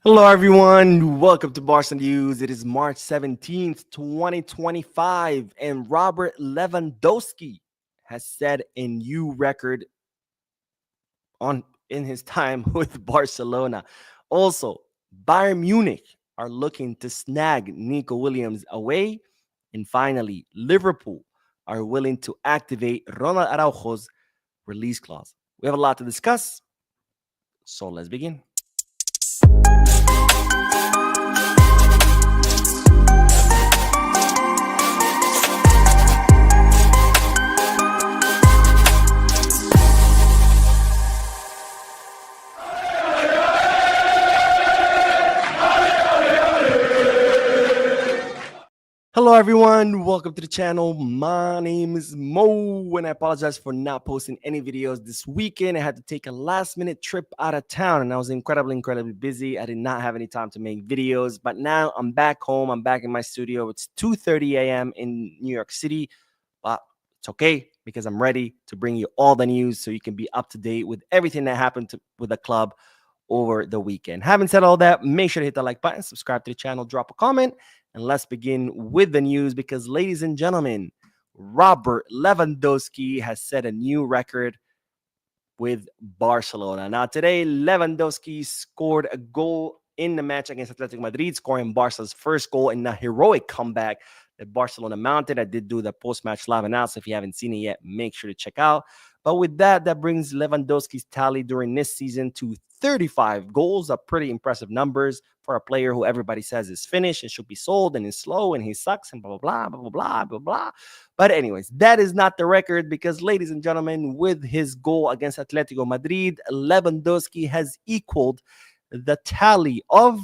Hello, everyone. Welcome to Barca News. It is March 17th, 2025, and Robert Lewandowski has set a new record on in his time with Barcelona. Also, Bayern Munich are looking to snag Nico Williams away, and finally, Liverpool are willing to activate Ronald Araujo's release clause. We have a lot to discuss, so let's begin. Hello, everyone. Welcome to the channel. My name is Mo, and I apologize for not posting any videos this weekend. I had to take a last-minute trip out of town, and I was incredibly busy. I did not have any time to make videos, but now I'm back home. I'm back in my studio. It's 2:30 a.m. in New York City, but it's okay because I'm ready to bring you all the news so you can be up to date with everything that happened with the club over the weekend. Having said all that, make sure to hit the like button, subscribe to the channel, drop a comment, and let's begin with the news because, ladies and gentlemen, Robert Lewandowski has set a new record with Barcelona. Now, today, Lewandowski scored a goal in the match against Atletico Madrid, scoring Barca's first goal in a heroic comeback that Barcelona mounted. I did do the post-match live analysis. If you haven't seen it yet, make sure to check out. But with that, that brings Lewandowski's tally during this season to 35 goals, a pretty impressive numbers for a player who everybody says is finished and should be sold and is slow and he sucks and blah, blah, blah, blah, blah, blah, blah. But anyways, that is not the record because, ladies and gentlemen, with his goal against Atletico Madrid, Lewandowski has equaled the tally of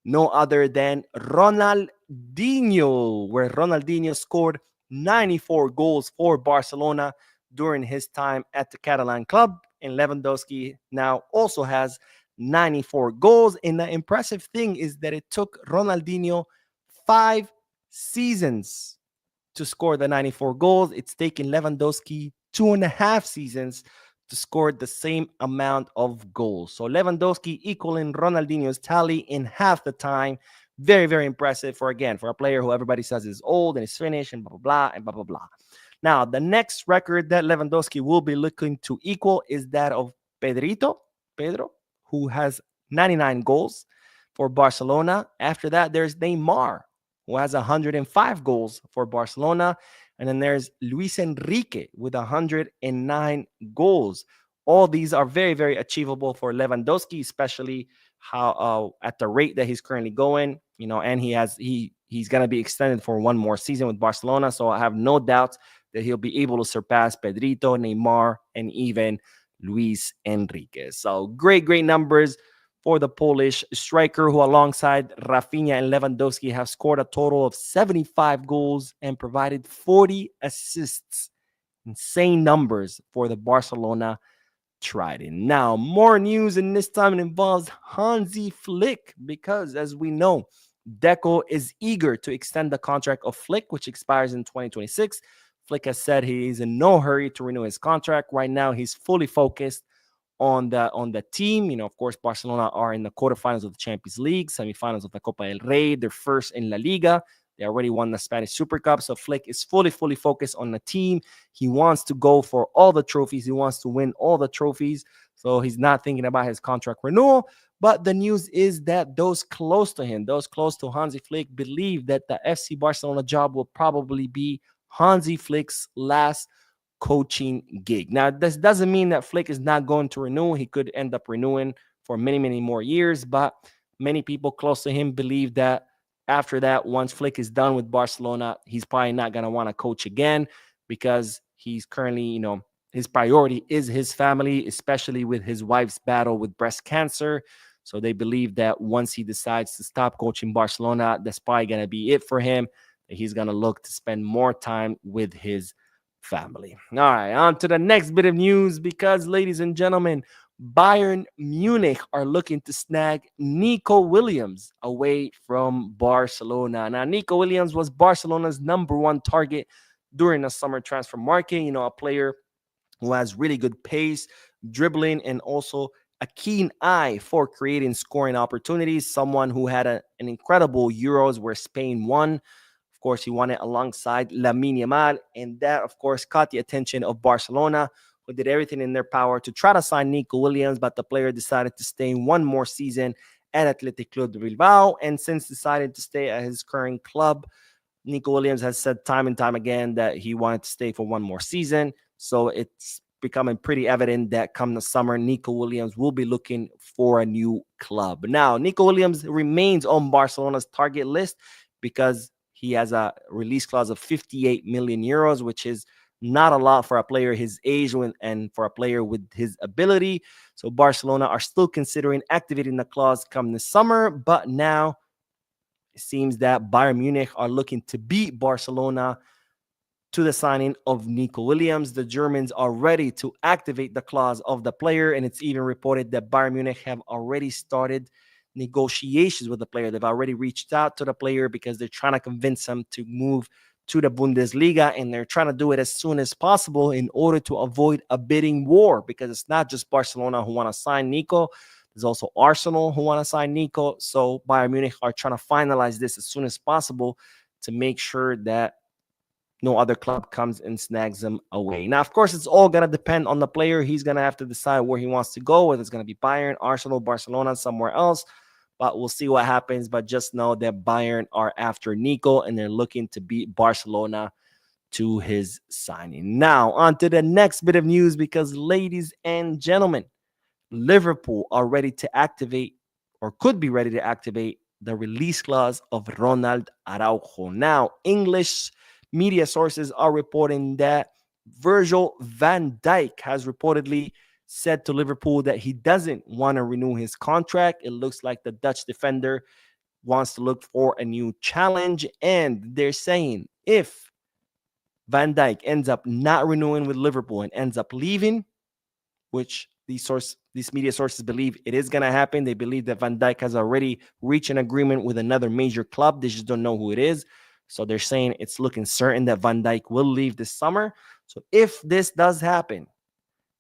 no other than Ronaldinho, where Ronaldinho scored 94 goals for Barcelona during his time at the Catalan club. And Lewandowski now also has 94 goals. And the impressive thing is that it took Ronaldinho 5 seasons to score the 94 goals. It's taken Lewandowski 2.5 seasons to score the same amount of goals. So Lewandowski equaling Ronaldinho's tally in half the time. Very, very impressive for a player who everybody says is old and is finished and blah, blah, blah, and blah, blah, blah. Now, the next record that Lewandowski will be looking to equal is that of Pedro, who has 99 goals for Barcelona. After that, there's Neymar, who has 105 goals for Barcelona. And then there's Luis Enrique with 109 goals. All these are very, very achievable for Lewandowski, especially how at the rate that he's currently going, and he's going to be extended for one more season with Barcelona. So I have no doubts that he'll be able to surpass Pedrito, Neymar, and even Luis Enrique. So great numbers for the Polish striker, who alongside Rafinha and Lewandowski have scored a total of 75 goals and provided 40 assists. Insane numbers for the Barcelona trident. Now, more news, and this time it involves Hansi Flick, because as we know, Deco is eager to extend the contract of Flick, which expires in 2026. Flick has said he is in no hurry to renew his contract. Right now, he's fully focused on the team. Of course, Barcelona are in the quarterfinals of the Champions League, semifinals of the Copa del Rey. They're first in La Liga. They already won the Spanish Super Cup. So Flick is fully focused on the team. He wants to go for all the trophies. He wants to win all the trophies. So he's not thinking about his contract renewal. But the news is that those close to him, those close to Hansi Flick, believe that the FC Barcelona job will probably be Hansi Flick's last coaching gig. Now, this doesn't mean that Flick is not going to renew. He could end up renewing for many more years, but many people close to him believe that after that, once Flick is done with Barcelona, he's probably not going to want to coach again because he's currently, his priority is his family, especially with his wife's battle with breast cancer. So they believe that once he decides to stop coaching Barcelona, that's probably going to be it for him. He's going to look to spend more time with his family. All right, on to the next bit of news because, ladies and gentlemen, Bayern Munich are looking to snag Nico Williams away from Barcelona. Now, Nico Williams was Barcelona's #1 target during the summer transfer market. A player who has really good pace, dribbling, and also a keen eye for creating scoring opportunities, someone who had an incredible Euros where Spain won. Of course, he won it alongside Lamine Yamal, and that, of course, caught the attention of Barcelona, who did everything in their power to try to sign Nico Williams, but the player decided to stay one more season at Athletic Club de Bilbao, and since decided to stay at his current club, Nico Williams has said time and time again that he wanted to stay for one more season. So it's becoming pretty evident that come the summer, Nico Williams will be looking for a new club. Now, Nico Williams remains on Barcelona's target list because he has a release clause of 58 million euros, which is not a lot for a player his age and for a player with his ability. So Barcelona are still considering activating the clause come this summer, but now it seems that Bayern Munich are looking to beat Barcelona to the signing of Nico Williams. The Germans are ready to activate the clause of the player, and it's even reported that Bayern Munich have already started negotiations with the player. They've already reached out to the player because they're trying to convince him to move to the Bundesliga, and they're trying to do it as soon as possible in order to avoid a bidding war, because it's not just Barcelona who want to sign Nico. There's also Arsenal who want to sign Nico. So Bayern Munich are trying to finalize this as soon as possible to make sure that no other club comes and snags him away. Now, of course, it's all going to depend on the player. He's going to have to decide where he wants to go, whether it's going to be Bayern, Arsenal, Barcelona, somewhere else. But we'll see what happens. But just know that Bayern are after Nico, and they're looking to beat Barcelona to his signing. Now, on to the next bit of news, because, ladies and gentlemen, Liverpool are ready to activate, or could be ready to activate, the release clause of Ronald Araujo. Now, English media sources are reporting that Virgil van Dijk has reportedly said to Liverpool that he doesn't want to renew his contract. It looks like the Dutch defender wants to look for a new challenge, and they're saying if Van Dijk ends up not renewing with Liverpool and ends up leaving, which these media sources believe it is going to happen. They believe that Van Dijk has already reached an agreement with another major club. They just don't know who it is. So they're saying it's looking certain that Van Dijk will leave this summer. So if this does happen,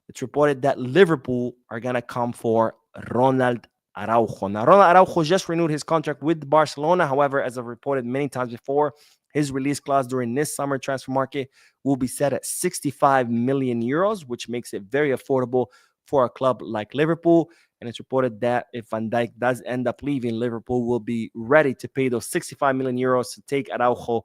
it's reported that Liverpool are going to come for Ronald Araujo. Now, Ronald Araujo just renewed his contract with Barcelona. However, as I've reported many times before, his release clause during this summer transfer market will be set at 65 million euros, which makes it very affordable for a club like Liverpool. And it's reported that if Van Dijk does end up leaving, Liverpool will be ready to pay those 65 million euros to take Araujo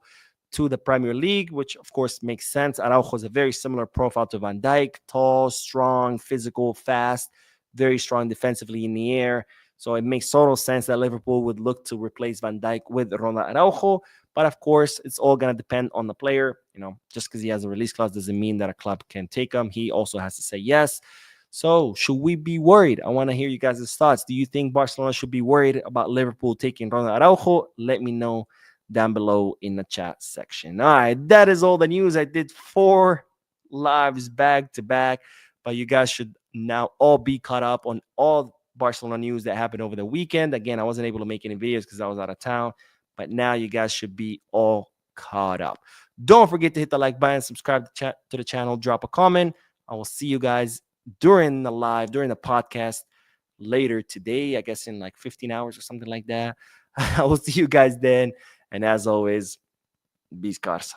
to the Premier League, which of course makes sense. Araujo is a very similar profile to Van Dijk: tall, strong, physical, fast, very strong defensively in the air. So it makes total sense that Liverpool would look to replace Van Dijk with Ronald Araujo. But of course, it's all going to depend on the player. Just because he has a release clause doesn't mean that a club can take him. He also has to say yes. So should we be worried? I want to hear you guys' thoughts. Do you think Barcelona should be worried about Liverpool taking Ronald Araujo? Let me know down below in the chat section. All right, that is all the news. I did 4 lives back to back, but you guys should now all be caught up on all Barcelona news that happened over the weekend. Again, I wasn't able to make any videos because I was out of town, but now you guys should be all caught up. Don't forget to hit the like button, subscribe to the channel, drop a comment. I will see you guys during the podcast later today, I guess in like 15 hours or something like that. I will see you guys then. And as always, be scarce.